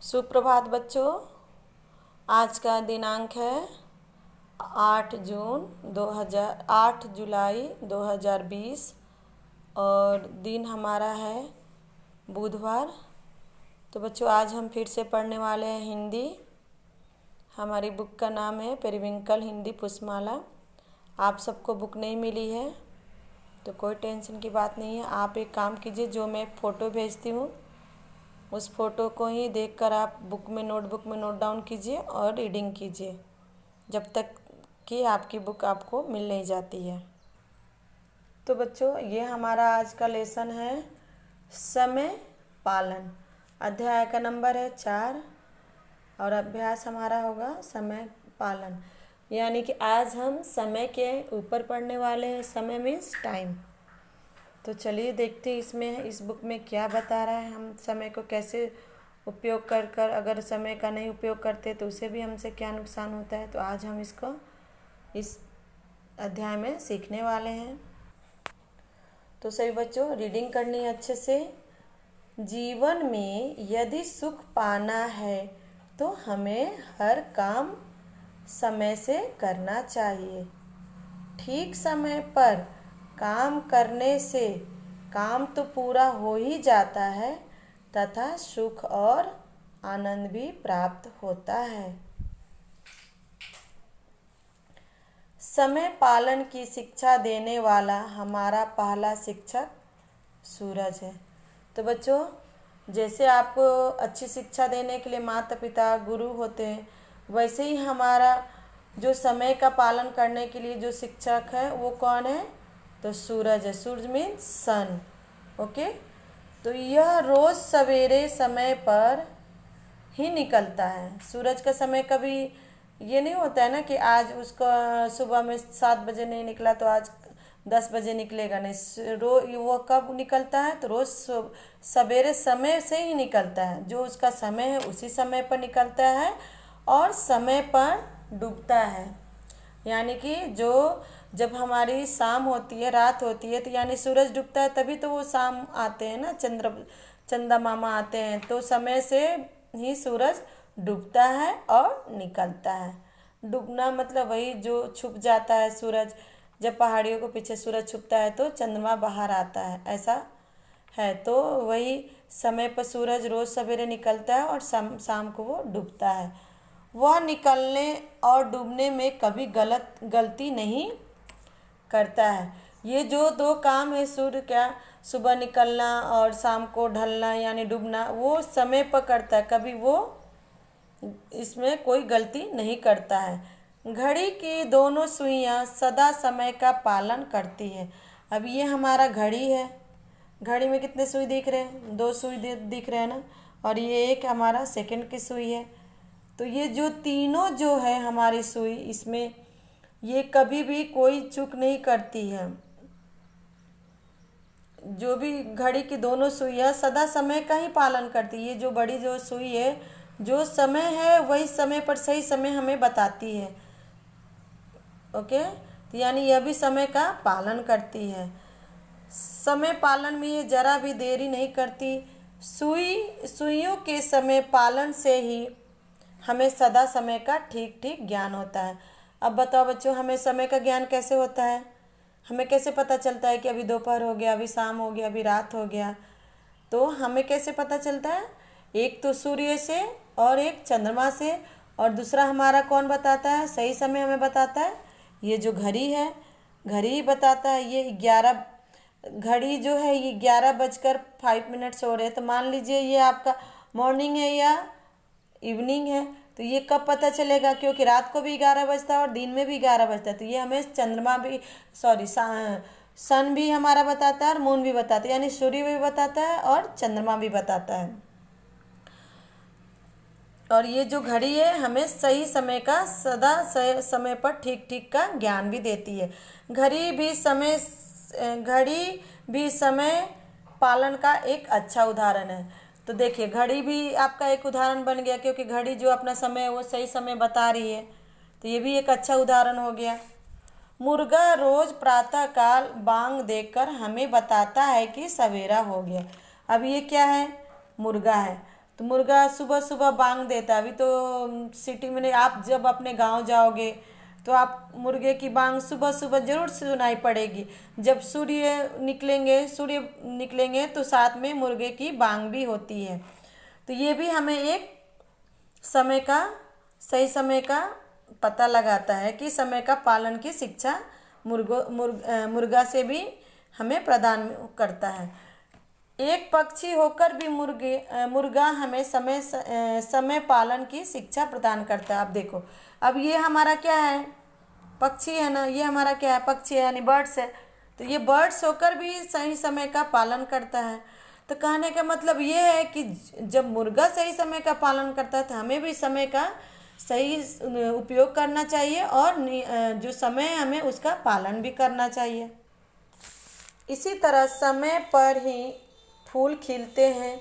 सुप्रभात बच्चों। आज का दिनांक है 8 जुलाई 2020 और दिन हमारा है बुधवार। तो बच्चों आज हम फिर से पढ़ने वाले हैं हिंदी। हमारी बुक का नाम है पेरिविंकल हिंदी पुष्पमाला। आप सबको बुक नहीं मिली है तो कोई टेंशन की बात नहीं है। आप एक काम कीजिए, जो मैं फ़ोटो भेजती हूँ उस फ़ोटो को ही देखकर आप नोटबुक में नोट डाउन कीजिए और रीडिंग कीजिए जब तक कि आपकी बुक आपको मिल नहीं जाती है। तो बच्चों ये हमारा आज का लेसन है समय पालन। अध्याय का नंबर है 4 और अभ्यास हमारा होगा समय पालन। यानी कि आज हम समय के ऊपर पढ़ने वाले हैं। समय मीन्स टाइम। तो चलिए देखते हैं इसमें इस बुक में क्या बता रहा है। हम समय को कैसे उपयोग कर अगर समय का नहीं उपयोग करते तो उसे भी हमसे क्या नुकसान होता है। तो आज हम इसको इस अध्याय में सीखने वाले हैं। तो सभी बच्चों रीडिंग करनी है अच्छे से। जीवन में यदि सुख पाना है तो हमें हर काम समय से करना चाहिए। ठीक समय पर काम करने से काम तो पूरा हो ही जाता है तथा सुख और आनंद भी प्राप्त होता है। समय पालन की शिक्षा देने वाला हमारा पहला शिक्षक सूरज है। तो बच्चों जैसे आपको अच्छी शिक्षा देने के लिए माता पिता गुरु होते हैं, वैसे ही हमारा जो समय का पालन करने के लिए जो शिक्षक है वो कौन है? तो सूरज है। सूरज मीन्स सन। ओके। तो यह रोज़ सवेरे समय पर ही निकलता है। सूरज का समय कभी ये नहीं होता है ना कि आज उसका सुबह में 7 बजे नहीं निकला तो आज 10 बजे निकलेगा, नहीं। वो कब निकलता है? तो रोज़ सवेरे समय से ही निकलता है। जो उसका समय है उसी समय पर निकलता है और समय पर डूबता है। यानी कि जब हमारी शाम होती है, रात होती है, तो यानी सूरज डूबता है तभी तो वो शाम आते हैं ना, चंदा मामा आते हैं। तो समय से ही सूरज डूबता है और निकलता है। डूबना मतलब वही जो छुप जाता है सूरज। जब पहाड़ियों के पीछे सूरज छुपता है तो चंद्रमा बाहर आता है, ऐसा है। तो वही समय पर सूरज रोज़ सवेरे निकलता है और शाम को वो डूबता है। वह निकलने और डूबने में कभी गलती नहीं करता है। ये जो 2 काम है, सूर्य क्या सुबह निकलना और शाम को ढलना यानी डूबना, वो समय पर करता है, कभी वो इसमें कोई गलती नहीं करता है। घड़ी की दोनों सुइयां सदा समय का पालन करती है। अब ये हमारा घड़ी है। घड़ी में कितने सुई दिख रहे हैं? 2 सुई दिख रहे हैं ना। और ये एक हमारा सेकंड की सुई है। तो ये जो तीनों जो है हमारी सुई, इसमें ये कभी भी कोई चूक नहीं करती है। जो भी घड़ी की दोनों सुइयां सदा समय का ही पालन करती है। ये जो बड़ी जो सुई है, जो समय है वही समय पर सही समय हमें बताती है। ओके। तो यानी यह भी समय का पालन करती है। समय पालन में ये जरा भी देरी नहीं करती। सुइयों के समय पालन से ही हमें सदा समय का ठीक ठीक ज्ञान होता है। अब बताओ बच्चों, हमें समय का ज्ञान कैसे होता है? हमें कैसे पता चलता है कि अभी दोपहर हो गया, अभी शाम हो गया, अभी रात हो गया? तो हमें कैसे पता चलता है? एक तो सूर्य से और एक चंद्रमा से, और दूसरा हमारा कौन बताता है? सही समय हमें बताता है ये जो घड़ी है। घड़ी ही बताता है। ये 11 घड़ी जो है ये 11:05 हो रहे हैं। तो मान लीजिए ये आपका मॉर्निंग है या इवनिंग है। तो ये कब पता चलेगा? क्योंकि रात को भी 11 बजता है और दिन में भी 11 बजता है। तो ये हमें चंद्रमा भी सन भी हमारा बताता है और मून भी बताता है, यानी सूर्य भी बताता है और चंद्रमा भी बताता है। और ये जो घड़ी है हमें सही समय का सदा समय पर ठीक ठीक का ज्ञान भी देती है। घड़ी भी समय पालन का एक अच्छा उदाहरण है। तो देखिए घड़ी भी आपका एक उदाहरण बन गया, क्योंकि घड़ी जो अपना समय है वो सही समय बता रही है। तो ये भी एक अच्छा उदाहरण हो गया। मुर्गा रोज प्रातःकाल बांग देकर हमें बताता है कि सवेरा हो गया। अब ये क्या है? मुर्गा है। तो मुर्गा सुबह सुबह बांग देता है। अभी तो सिटी में नहीं, आप जब अपने गांव जाओगे तो आप मुर्गे की बांग सुबह सुबह जरूर सुनाई पड़ेगी। जब सूर्य निकलेंगे तो साथ में मुर्गे की बांग भी होती है। तो ये भी हमें एक समय का सही समय का पता लगाता है कि समय का पालन की शिक्षा मुर्गा से भी हमें प्रदान करता है। एक पक्षी होकर भी मुर्गा हमें समय पालन की शिक्षा प्रदान करता है। अब देखो, अब ये हमारा क्या है, पक्षी है ना, ये हमारा क्या है, पक्षी है यानी बर्ड्स है। तो ये बर्ड्स होकर भी सही समय का पालन करता है। तो कहने का मतलब ये है कि जब मुर्गा सही समय का पालन करता है तो हमें भी समय का सही उपयोग करना चाहिए और जो समय है हमें उसका पालन भी करना चाहिए। इसी तरह समय पर ही फूल खिलते हैं,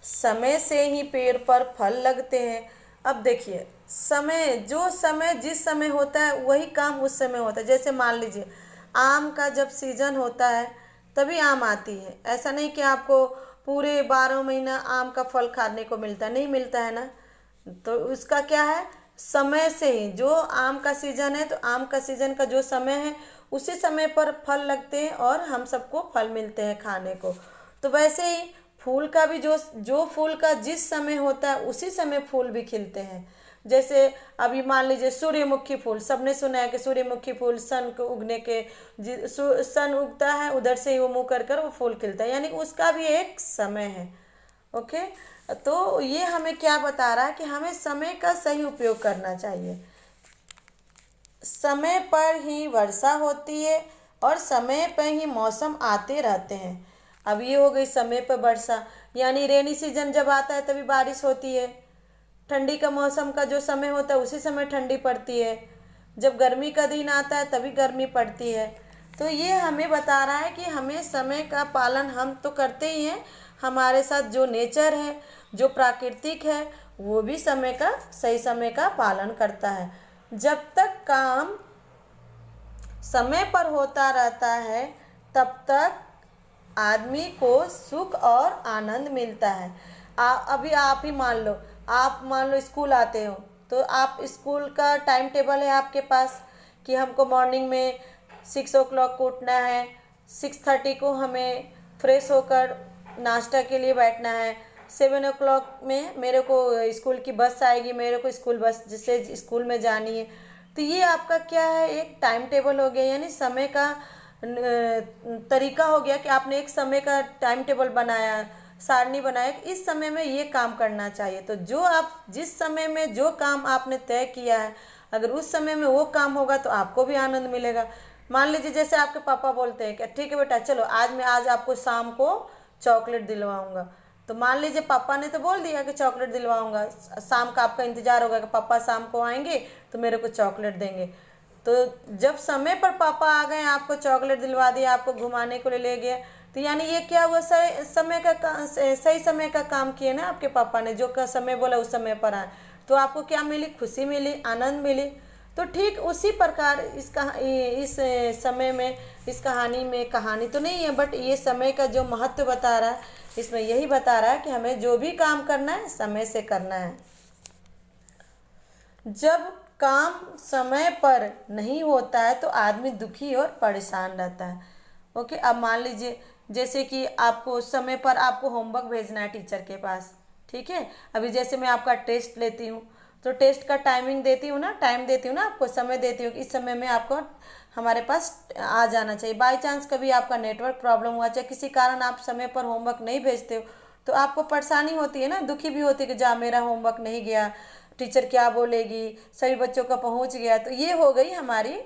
समय से ही पेड़ पर फल लगते हैं। अब देखिए, समय जिस समय होता है वही काम उस समय होता है। जैसे मान लीजिए आम का जब सीजन होता है तभी आम आती है। ऐसा नहीं कि आपको पूरे 12 महीना आम का फल खाने को मिलता, नहीं मिलता है ना। तो उसका क्या है, समय से ही, जो आम का सीजन है तो आम का सीजन का जो समय है उसी समय पर फल लगते हैं और हम सबको फल मिलते हैं खाने को। तो वैसे ही फूल का भी जो फूल का जिस समय होता है उसी समय फूल भी खिलते हैं। जैसे अभी मान लीजिए सूर्यमुखी फूल, सबने सुना है कि सूर्यमुखी फूल सन को उगने के सन उगता है उधर से ही वो मुँह कर वो फूल खिलता है, यानी उसका भी एक समय है। ओके, तो ये हमें क्या बता रहा है कि हमें समय का सही उपयोग करना चाहिए। समय पर ही वर्षा होती है और समय पर ही मौसम आते रहते हैं। अब ये हो गई समय पर वर्षा, यानी रेनी सीजन जब आता है तभी बारिश होती है। ठंडी का मौसम का जो समय होता है उसी समय ठंडी पड़ती है। जब गर्मी का दिन आता है तभी गर्मी पड़ती है। तो ये हमें बता रहा है कि हमें समय का पालन हम तो करते ही हैं, हमारे साथ जो नेचर है, जो प्राकृतिक है, वो भी सही समय का पालन करता है। जब तक काम समय पर होता रहता है तब तक आदमी को सुख और आनंद मिलता है। अभी आप ही मान लो स्कूल आते हो तो आप स्कूल का टाइम टेबल है आपके पास कि हमको मॉर्निंग में 6 o'clock को उठना है, 6:30 को हमें फ्रेश होकर नाश्ता के लिए बैठना है, 7 o'clock में मेरे को स्कूल की बस आएगी, मेरे को स्कूल बस जिससे स्कूल में जानी है। तो ये आपका क्या है, एक टाइम टेबल हो गया, यानी समय का तरीका हो गया कि आपने एक समय का टाइम टेबल बनाया, सारणी बनाया कि इस समय में ये काम करना चाहिए। तो जो आप जिस समय में जो काम आपने तय किया है, अगर उस समय में वो काम होगा तो आपको भी आनंद मिलेगा। मान लीजिए जैसे आपके पापा बोलते हैं कि ठीक है बेटा चलो आज आपको शाम को चॉकलेट दिलवाऊंगा। तो मान लीजिए पापा ने तो बोल दिया कि चॉकलेट दिलवाऊंगा, शाम का आपका इंतजार होगा कि पापा शाम को आएंगे तो मेरे को चॉकलेट देंगे। तो जब समय पर पापा आ गए, आपको चॉकलेट दिलवा दिया, आपको घुमाने को ले गए, तो यानी ये क्या हुआ, सही समय का काम किए ना आपके पापा ने, जो का समय बोला उस समय पर आए, तो आपको क्या मिली, खुशी मिली, आनंद मिली। तो ठीक उसी प्रकार इस समय में, इस कहानी में, कहानी तो नहीं है बट ये समय का जो महत्व बता रहा है, इसमें यही बता रहा है कि हमें जो भी काम करना है समय से करना है। जब काम समय पर नहीं होता है तो आदमी दुखी और परेशान रहता है। ओके, अब मान लीजिए जैसे कि आपको समय पर आपको होमवर्क भेजना है टीचर के पास, ठीक है। अभी जैसे मैं आपका टेस्ट लेती हूँ तो टेस्ट का टाइम देती हूँ ना, आपको समय देती हूँ कि इस समय में आपको हमारे पास आ जाना चाहिए। बाय चांस कभी आपका नेटवर्क प्रॉब्लम हुआ, चाहे किसी कारण आप समय पर होमवर्क नहीं भेजते हो तो आपको परेशानी होती है ना, दुखी भी होती है कि जा मेरा होमवर्क नहीं गया, टीचर क्या बोलेगी, सभी बच्चों का पहुंच गया। तो ये हो गई हमारी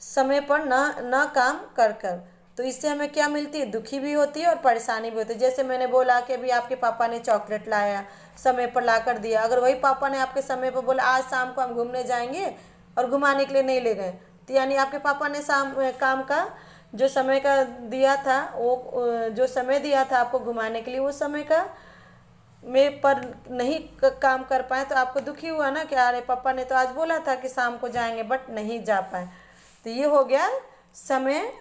समय पर न काम कर। तो इससे हमें क्या मिलती है, दुखी भी होती है और परेशानी भी होती है। जैसे मैंने बोला कि अभी आपके पापा ने चॉकलेट लाया, समय पर ला कर दिया, अगर वही पापा ने आपके समय पर बोला आज शाम को हम घूमने जाएंगे और घुमाने के लिए नहीं ले गए, तो यानी आपके पापा ने काम का जो समय का दिया था, वो जो समय दिया था आपको घुमाने के लिए, वो समय का में पर नहीं काम कर पाए तो आपको दुखी हुआ ना कि अरे पापा ने तो आज बोला था कि शाम को जाएंगे बट नहीं जा पाए। तो ये हो गया, समय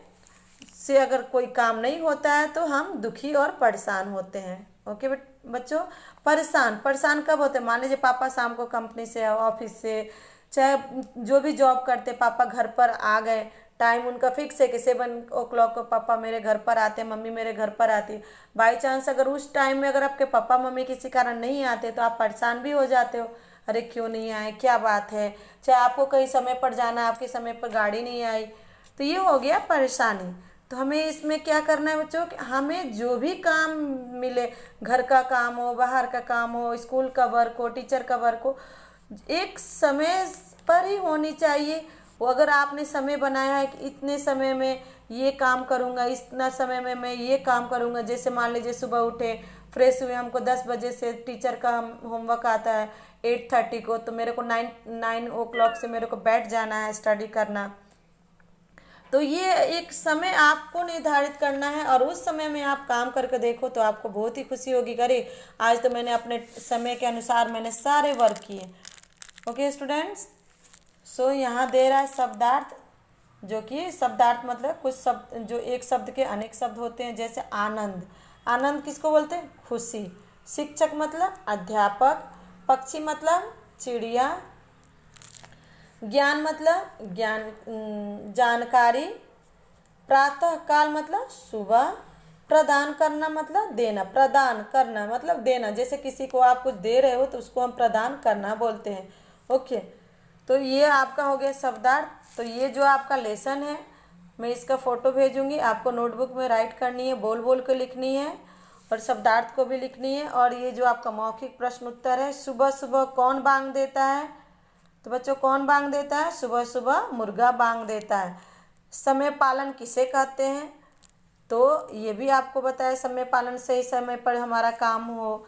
से अगर कोई काम नहीं होता है तो हम दुखी और परेशान होते हैं। ओके बेटा। बच्चों परेशान परेशान कब होते हैं, मान लीजिए पापा शाम को कंपनी से ऑफिस से चाहे जो भी जॉब करते पापा घर पर आ गए, टाइम उनका फिक्स है कि 7 o'clock को पापा मेरे घर पर आते, मम्मी मेरे घर पर आती। बाई चांस अगर उस टाइम में अगर आपके पापा मम्मी किसी कारण नहीं आते तो आप परेशान भी हो जाते हो, अरे क्यों नहीं आए, क्या बात है। चाहे आपको कहीं समय पर जाना, आपके समय पर गाड़ी नहीं आई, तो ये हो गया परेशानी। तो हमें इसमें क्या करना है बच्चों कि हमें जो भी काम मिले, घर का काम हो, बाहर का काम हो, स्कूल का वर्क हो, टीचर का वर्क हो, एक समय पर ही होनी चाहिए। वो अगर आपने समय बनाया है कि इतने समय में ये काम करूँगा, इतना समय में मैं ये काम करूँगा, जैसे मान लीजिए सुबह उठे फ्रेश हुए, हमको 10 बजे से टीचर का होमवर्क आता है 8:30 को, तो मेरे को 9 o'clock से मेरे को बैठ जाना है स्टडी करना। तो ये एक समय आपको निर्धारित करना है और उस समय में आप काम करके देखो तो आपको बहुत ही खुशी होगी, अरे आज तो मैंने अपने समय के अनुसार मैंने सारे वर्क किए। ओके स्टूडेंट्स, सो यहाँ दे रहा है शब्दार्थ, जो कि शब्दार्थ मतलब कुछ शब्द जो एक शब्द के अनेक शब्द होते हैं, जैसे आनंद। आनंद किसको बोलते हैं, खुशी। शिक्षक मतलब अध्यापक। पक्षी मतलब चिड़िया। ज्ञान मतलब ज्ञान जानकारी। प्रातः काल मतलब सुबह। प्रदान करना मतलब देना, प्रदान करना मतलब देना, जैसे किसी को आप कुछ दे रहे हो तो उसको हम प्रदान करना बोलते हैं। ओके, तो ये आपका हो गया शब्दार्थ। तो ये जो आपका लेसन है, मैं इसका फ़ोटो भेजूंगी, आपको नोटबुक में राइट करनी है, बोल बोल के लिखनी है और शब्दार्थ को भी लिखनी है। और ये जो आपका मौखिक प्रश्न उत्तर है, सुबह सुबह कौन बांग देता है, तो बच्चों कौन बांग देता है, सुबह सुबह मुर्गा बांग देता है। समय पालन किसे कहते हैं, तो ये भी आपको बताया, समय पालन सही समय पर हमारा काम हो।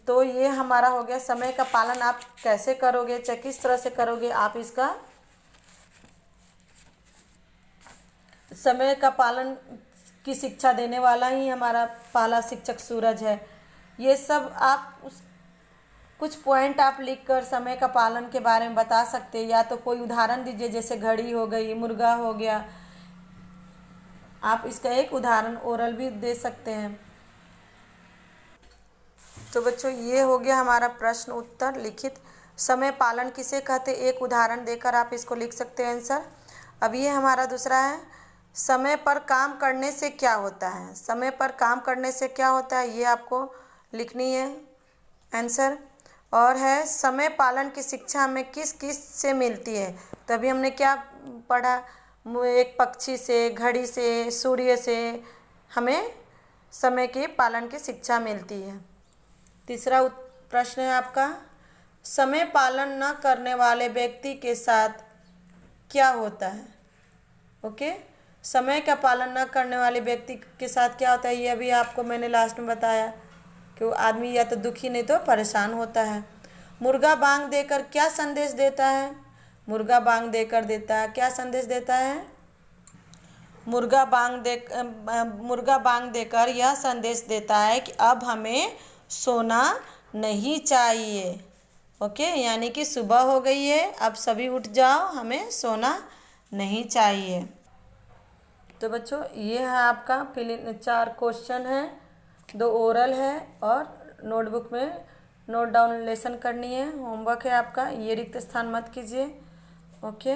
तो ये हमारा हो गया समय का पालन आप कैसे करोगे, चाहे किस तरह से करोगे, आप इसका समय का पालन की शिक्षा देने वाला ही हमारा पहला शिक्षक सूरज है। ये सब आप कुछ पॉइंट आप लिखकर समय का पालन के बारे में बता सकते हैं, या तो कोई उदाहरण दीजिए, जैसे घड़ी हो गई, मुर्गा हो गया, आप इसका एक उदाहरण ओरल भी दे सकते हैं। तो बच्चों ये हो गया हमारा प्रश्न उत्तर लिखित। समय पालन किसे कहते, एक उदाहरण देकर आप इसको लिख सकते हैं आंसर। अब ये हमारा दूसरा है, समय पर काम करने से क्या होता है। समय पर काम करने से क्या होता है, ये आपको लिखनी है आंसर। और है, समय पालन की शिक्षा हमें किस किस से मिलती है। तो अभी हमने क्या पढ़ा, एक पक्षी से, घड़ी से, सूर्य से हमें समय के पालन की शिक्षा मिलती है। तीसरा प्रश्न है आपका, समय पालन न करने वाले व्यक्ति के साथ क्या होता है। ओके, समय का पालन न करने वाले व्यक्ति के साथ क्या होता है, ये अभी आपको मैंने लास्ट में बताया कि वो आदमी या तो दुखी नहीं तो परेशान होता है। मुर्गा बांग देकर क्या संदेश देता है, मुर्गा बांग देकर देता है, क्या संदेश देता है, मुर्गा बांग देकर यह संदेश देता है कि अब हमें सोना नहीं चाहिए। ओके, यानी कि सुबह हो गई है, अब सभी उठ जाओ, हमें सोना नहीं चाहिए। तो बच्चों ये है आपका 4 क्वेश्चन है, 2 ओरल है और नोटबुक में नोट डाउन लेसन करनी है, होमवर्क है आपका, ये रिक्त स्थान मत कीजिए। ओके।